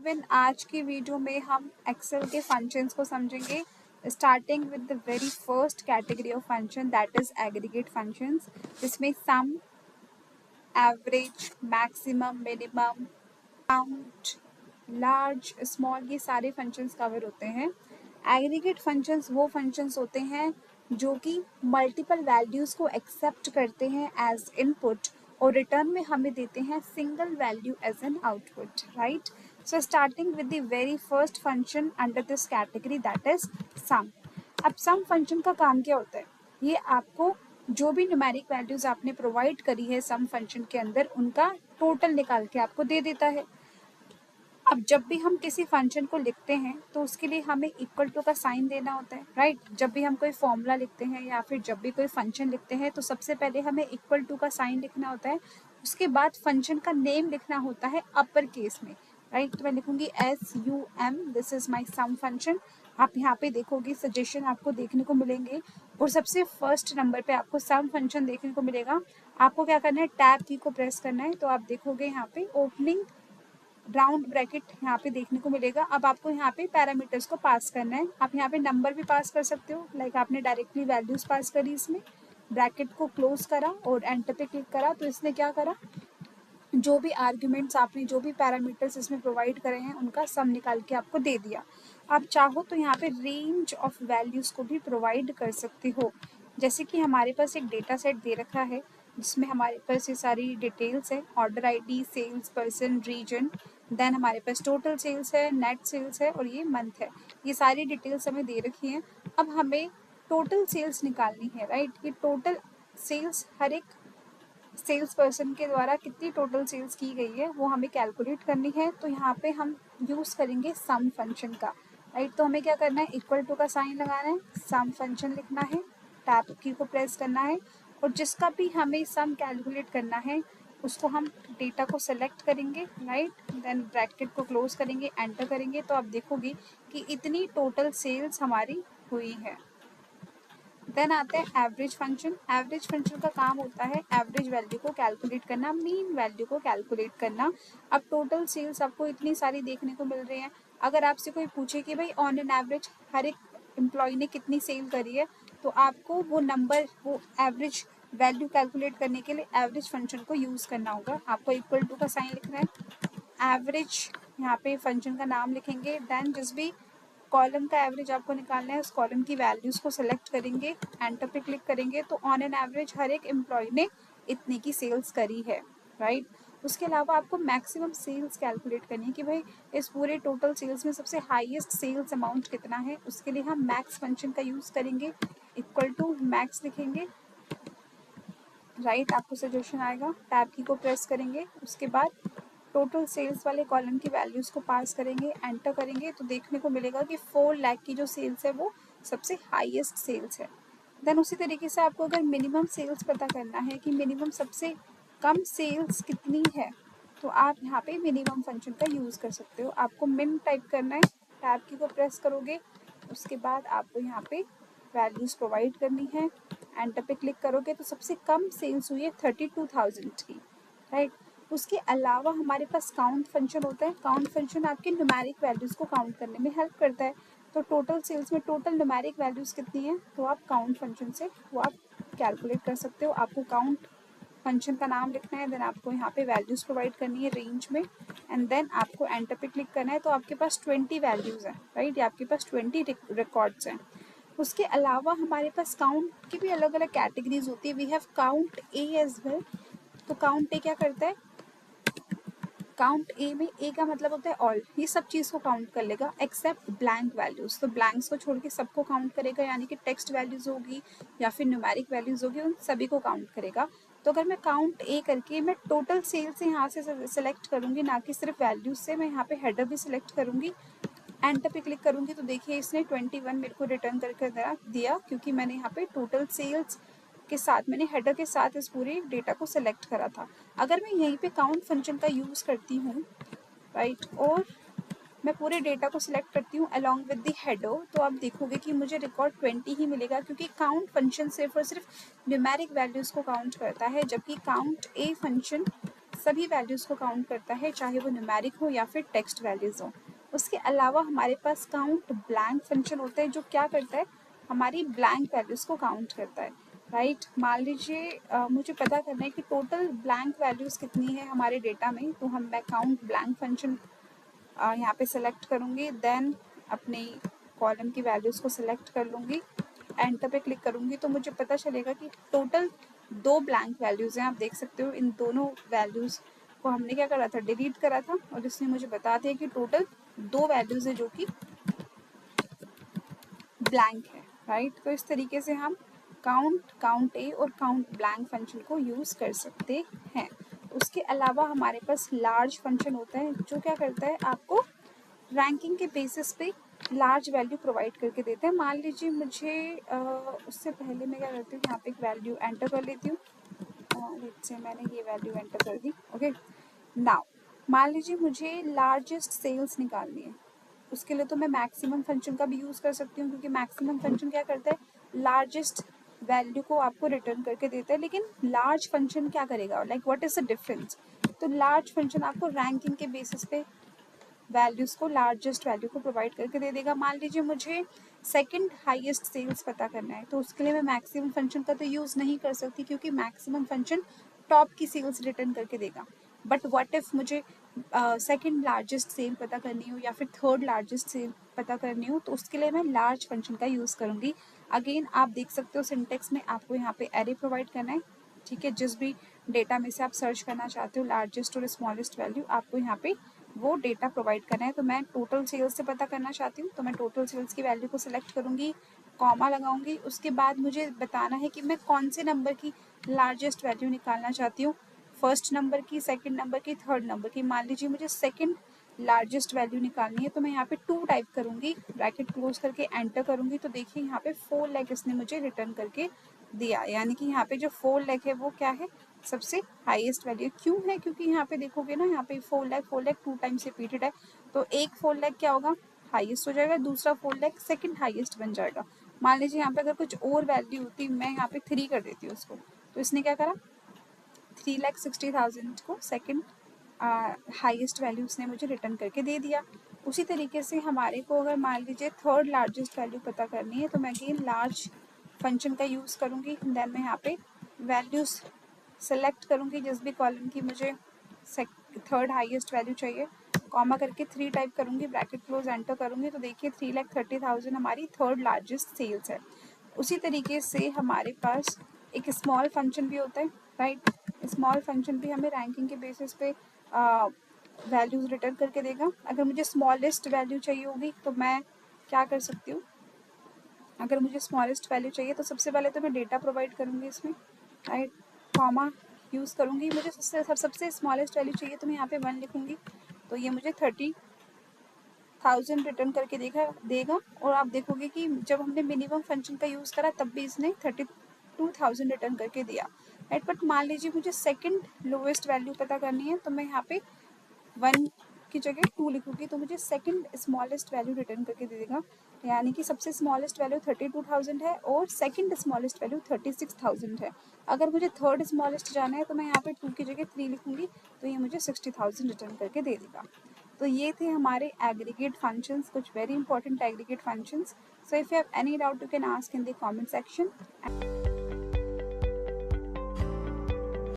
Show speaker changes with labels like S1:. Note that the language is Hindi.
S1: एवरीवन, आज की वीडियो में हम एक्सेल के फंक्शंस को समझेंगे, starting with the very first category of function that is aggregate functions, जिसमें sum, average, maximum, minimum, count, large, small, ये सारे फंक्शंस कवर होते हैं। एग्रीगेट फंक्शंस वो फंक्शंस होते हैं जो कि मल्टीपल वैल्यूज को एक्सेप्ट करते हैं एज इनपुट और रिटर्न में हमें देते हैं single value as an output, right. So starting with the very first function under this category that is sum. अब सम फंक्शन का काम क्या होता है? ये आपको जो भी न्यूमेरिक वैल्यूज आपने प्रोवाइड करी है सम फंक्शन के अंदर, उनका टोटल निकाल के आपको दे देता है। अब जब भी हम किसी फंक्शन को लिखते हैं तो उसके लिए हमें इक्वल टू का साइन देना होता है, राइट। जब भी हम कोई फॉर्मूला लिखते हैं या फिर जब भी कोई फंक्शन लिखते हैं तो सबसे पहले हमें इक्वल टू का साइन लिखना होता है। उसके बाद फंक्शन का नेम लिखना होता है अपर केस में, राइट। तो मैं लिखूंगी SUM, this is my sum function. आप यहाँ पे देखोगे सजेशन आपको देखने को मिलेंगे और सबसे फर्स्ट नंबर पे आपको सम फंक्शन देखने को मिलेगा। आपको क्या करना है, टैब की को प्रेस करना है। तो आप देखोगे यहाँ पे ओपनिंग राउंड ब्रैकेट यहाँ पे देखने को मिलेगा। अब आपको यहाँ पे पैरामीटर्स को पास करना है। आप यहाँ पे नंबर भी पास कर सकते हो, लाइक आपने डायरेक्टली वैल्यूज पास करी, इसमें ब्रैकेट को क्लोज करा और एंटर पे क्लिक करा तो इसने क्या करा, जो भी आर्ग्यूमेंट्स आपने जो भी पैरामीटर्स इसमें प्रोवाइड करे हैं उनका सम निकाल के आपको दे दिया। आप चाहो तो यहाँ पे रेंज ऑफ वैल्यूज को भी प्रोवाइड कर सकते हो। जैसे कि हमारे पास एक डेटा सेट दे रखा है जिसमें हमारे पास ये सारी डिटेल्स है, order ID, sales person, region, then हमारे पास टोटल सेल्स है, नेट सेल्स है और ये मंथ है। ये सारी डिटेल्स हमें दे रखी हैं। अब हमें टोटल सेल्स निकालनी है, राइट। ये टोटल सेल्स हर एक सेल्स पर्सन के द्वारा कितनी टोटल सेल्स की गई है वो हमें कैलकुलेट करनी है। तो यहाँ पे हम यूज़ करेंगे सम फंक्शन का, राइट। तो हमें क्या करना है, इक्वल टू का साइन लगाना है, सम फंक्शन लिखना है, टैब की को प्रेस करना है और जिसका भी हमें सम कैलकुलेट करना है उसको हम डेटा को सेलेक्ट करेंगे, राइट। देन ब्रैकेट को क्लोज करेंगे, एंटर करेंगे तो आप देखोगे कि इतनी टोटल सेल्स हमारी हुई है। देन आते हैं एवरेज फंक्शन। एवरेज फंक्शन का काम होता है एवरेज वैल्यू को कैलकुलेट करना, मीन वैल्यू को कैलकुलेट करना। अब टोटल सेल्स आपको इतनी सारी देखने को मिल रही हैं। अगर आपसे कोई पूछे कि भाई ऑन एन एवरेज हर एक एम्प्लॉय ने कितनी सेल करी है, तो आपको वो नंबर, वो एवरेज वैल्यू कैलकुलेट करने के लिए एवरेज फंक्शन को यूज़ करना होगा। आपको इक्वल टू का साइन लिखना है, एवरेज यहाँ पे फंक्शन का नाम लिखेंगे, देन जिस भी कॉलम का एवरेज आपको निकालना है उस कॉलम की वैल्यूज को सिलेक्ट करेंगे, एंटर पे क्लिक करेंगे तो ऑन एन एवरेज हर एक एम्प्लॉय ने इतनी की सेल्स करी है, राइट। उसके अलावा आपको मैक्सिमम सेल्स कैलकुलेट करनी है कि भाई इस पूरे टोटल सेल्स में सबसे हाईएस्ट सेल्स अमाउंट कितना है। उसके लिए हम मैक्स फंक्शन का यूज़ करेंगे, इक्वल टू मैक्स लिखेंगे, राइट। आपको सजेशन आएगा, टैब की को प्रेस करेंगे, उसके बाद टोटल सेल्स वाले कॉलम की वैल्यूज को पास करेंगे, एंटर करेंगे तो देखने को मिलेगा कि 4 लाख की जो सेल्स है वो सबसे हाईएस्ट सेल्स है। देन उसी तरीके से आपको अगर मिनिमम सेल्स पता करना है कि मिनिमम सबसे कम सेल्स कितनी है, तो आप यहाँ पे मिनिमम फंक्शन का यूज़ कर सकते हो। आपको मिन टाइप करना है, टैब की को प्रेस करोगे, उसके बाद आपको यहाँ पे वैल्यूज़ प्रोवाइड करनी है, एंटर पे क्लिक करोगे तो सबसे कम सेल्स हुई है 32,000 की, राइट। उसके अलावा हमारे पास काउंट फंक्शन होता है। काउंट फंक्शन आपके न्यूमेरिक वैल्यूज़ को काउंट करने में हेल्प करता है। तो टोटल सेल्स में टोटल न्यूमेरिक वैल्यूज़ कितनी है तो आप काउंट फंक्शन से वो आप कैलकुलेट कर सकते हो। आपको काउंट फंक्शन का नाम लिखना है, देन आपको यहाँ पे वैल्यूज़ प्रोवाइड करनी है रेंज में, एंड देन आपको एंटर पे क्लिक करना है तो आपके पास 20 वैल्यूज़ हैं, राइट। आपके पास 20 रिकॉर्ड्स हैं। उसके अलावा हमारे पास काउंट की भी अलग अलग कैटेगरीज होती है। We have count A as well. तो काउंट ए क्या करता है, काउंट ए में ए का मतलब होता है ऑल, ये सब चीज़ को काउंट कर लेगा एक्सेप्ट ब्लैंक वैल्यूज। तो ब्लैंक्स को छोड़ के सबको काउंट करेगा, यानी कि टेक्स्ट वैल्यूज होगी या फिर न्यूमेरिक वैल्यूज होगी, उन सभी को काउंट करेगा। तो अगर मैं काउंट ए करके मैं टोटल सेल से यहाँ से सेलेक्ट करूँगी, ना कि सिर्फ वैल्यूज से, मैं यहाँ पे हेडर भी सिलेक्ट करूँगी, एंटर पे क्लिक करूँगी तो देखिए इसने 21 मेरे को रिटर्न करके दिया, क्योंकि मैंने यहाँ पे टोटल सेल्स के साथ, मैंने हेडर के साथ इस पूरे डेटा को सिलेक्ट करा था। अगर मैं यहीं पे काउंट फंक्शन का यूज़ करती हूँ, राइट, और मैं पूरे डेटा को सिलेक्ट करती हूँ अलॉन्ग विद द हेडर, तो आप देखोगे कि मुझे रिकॉर्ड 20 ही मिलेगा, क्योंकि काउंट फंक्शन सिर्फ और सिर्फ न्यूमेरिक वैल्यूज़ को काउंट करता है, जबकि काउंट ए फंक्शन सभी वैल्यूज़ को काउंट करता है, चाहे वो न्यूमेरिक हो या फिर टेक्स्ट वैल्यूज़ हो। उसके अलावा हमारे पास काउंट ब्लैंक फंक्शन होता है, जो क्या करता है, हमारी ब्लैंक वैल्यूज़ को काउंट करता है, राइट। मान लीजिए मुझे पता करना है कि टोटल ब्लैंक वैल्यूज़ कितनी है हमारे डेटा में, तो मैं काउंट ब्लैंक फंक्शन यहाँ पे सेलेक्ट करूँगी, देन अपनी कॉलम की वैल्यूज़ को सिलेक्ट कर लूँगी, एंटर पे क्लिक करूँगी, तो मुझे पता चलेगा कि टोटल 2 ब्लैंक वैल्यूज़ हैं। आप देख सकते हो इन दोनों वैल्यूज़ को हमने क्या करा था, डिलीट करा था, और इसने मुझे बता दिया कि टोटल 2 वैल्यूज़ है जो कि ब्लैंक है, राइट। तो इस तरीके से हम काउंट ए और काउंट ब्लैंक फंक्शन को यूज़ कर सकते हैं। उसके अलावा हमारे पास लार्ज फंक्शन होता है, जो क्या करता है, आपको रैंकिंग के बेसिस पे लार्ज वैल्यू प्रोवाइड करके देते हैं। मान लीजिए मुझे उससे पहले मैं क्या करती हूँ, यहाँ पे एक वैल्यू एंटर कर लेती हूँ, लेट्स से मैंने ये वैल्यू एंटर कर दी, ओके। नाउ मान लीजिए मुझे लार्जेस्ट सेल्स निकालनी है, उसके लिए तो मैं मैक्सिमम फंक्शन का भी यूज़ कर सकती हूँ, क्योंकि मैक्सिमम फंक्शन क्या करता है, लार्जेस्ट वैल्यू को आपको रिटर्न करके देता है। लेकिन लार्ज फंक्शन क्या करेगा, like what is the difference, तो लार्ज फंक्शन आपको रैंकिंग के बेसिस पे वैल्यूज़ को, लार्जेस्ट वैल्यू को प्रोवाइड करके दे देगा। मान लीजिए मुझे सेकंड हाईएस्ट सेल्स पता करना है, तो उसके लिए मैं मैक्सिमम फंक्शन का तो यूज़ नहीं कर सकती, क्योंकि मैक्सिमम फंक्शन टॉप की सेल्स रिटर्न करके देगा। बट व्हाट इफ़ मुझे सेकंड लार्जेस्ट सेल पता करनी हो या फिर थर्ड लार्जेस्ट सेल पता करनी हो, तो उसके लिए मैं लार्ज फंक्शन का यूज़ करूँगी। अगेन आप देख सकते हो सिंटेक्स में आपको यहाँ पे एरे प्रोवाइड करना है, ठीक है। जिस भी डेटा में से आप सर्च करना चाहते हो लार्जेस्ट और स्मॉलेस्ट वैल्यू, आपको यहाँ पे वो डेटा प्रोवाइड करना है। तो मैं टोटल सेल्स से पता करना चाहती हूँ, तो मैं टोटल सेल्स की वैल्यू को सिलेक्ट करूँगी, कॉमा लगाऊंगी, उसके बाद मुझे बताना है कि मैं कौन से नंबर की लार्जेस्ट वैल्यू निकालना चाहती हूँ, फर्स्ट नंबर की, सेकंड नंबर की, थर्ड नंबर की। मान लीजिए मुझे सेकंड लार्जेस्ट वैल्यू निकालनी है, तो मैं यहाँ पे 2 टाइप करूँगी, ब्रैकेट क्लोज करके एंटर करूँगी, तो देखिए यहाँ पे 4 लाख इसने मुझे रिटर्न करके दिया, यानी कि यहाँ पे जो 4 लाख है वो क्या है, सबसे हाईएस्ट वैल्यू। क्यों है, क्योंकि यहाँ पे देखोगे ना, यहाँ पे 4 लाख 2 टाइम्स रिपीटेड है, तो एक 4 लाख क्या होगा, हाईएस्ट हो जाएगा, दूसरा 4 लाख सेकंड हाईएस्ट बन जाएगा। मान लीजिए यहाँ पे अगर कुछ और वैल्यू होती, मैं यहाँ पे 3 कर देती हूँ उसको, तो इसने क्या करा, 3,60,000 को सेकंड हाईएस्ट वैल्यू उसने मुझे रिटर्न करके दे दिया। उसी तरीके से हमारे को अगर मान लीजिए थर्ड लार्जेस्ट वैल्यू पता करनी है, तो मैं अगेन लार्ज फंक्शन का यूज़ करूँगी, देन मैं यहाँ पे वैल्यूज़ सेलेक्ट करूँगी, जिस भी कॉलम की मुझे थर्ड हाईएस्ट वैल्यू चाहिए, कॉमा करके 3 टाइप करूँगी, ब्रैकेट क्लोज एंटर करूँगी, तो देखिए 3,30,000 हमारी थर्ड लार्जेस्ट सेल्स है। उसी तरीके से हमारे पास एक स्मॉल फंक्शन भी होता है, राइट। स्मॉल फंक्शन भी हमें रैंकिंग के बेसिस पे वैल्यूज़ रिटर्न करके देगा। अगर मुझे स्मॉलेस्ट वैल्यू चाहिए होगी, तो मैं क्या कर सकती हूँ, अगर मुझे स्मॉलेस्ट वैल्यू चाहिए, तो सबसे पहले तो मैं डेटा प्रोवाइड करूँगी इसमें, राइट, कॉमा यूज़ करूँगी। मुझे सबसे स्मॉलेस्ट वैल्यू चाहिए, तो मैं यहाँ पे 1 लिखूँगी, तो ये मुझे 30,000 रिटर्न करके देगा। और आप देखोगे कि जब हमने मिनिमम फंक्शन का यूज़ करा, तब भी इसने 32,000 रिटर्न करके दिया, राइट। बट मान लीजिए मुझे सेकंड लोवेस्ट वैल्यू पता करनी है, तो मैं यहाँ पे 1 की जगह 2 लिखूँगी, तो मुझे सेकंड स्मॉलेस्ट वैल्यू रिटर्न करके दे देगा, यानी कि सबसे स्मॉलेस्ट वैल्यू 32,000 है और सेकंड स्मॉलेस्ट वैल्यू 36,000 है। अगर मुझे थर्ड स्मॉलेस्ट जाना है, तो मैं यहाँ पे 2 की जगह 3 लिखूँगी, तो ये मुझे 60,000 रिटर्न करके दे देगा। तो ये थे हमारे एग्रीगेट फंक्शंस, कुछ very important aggregate functions. So if you have any doubt, you can ask in the comment section.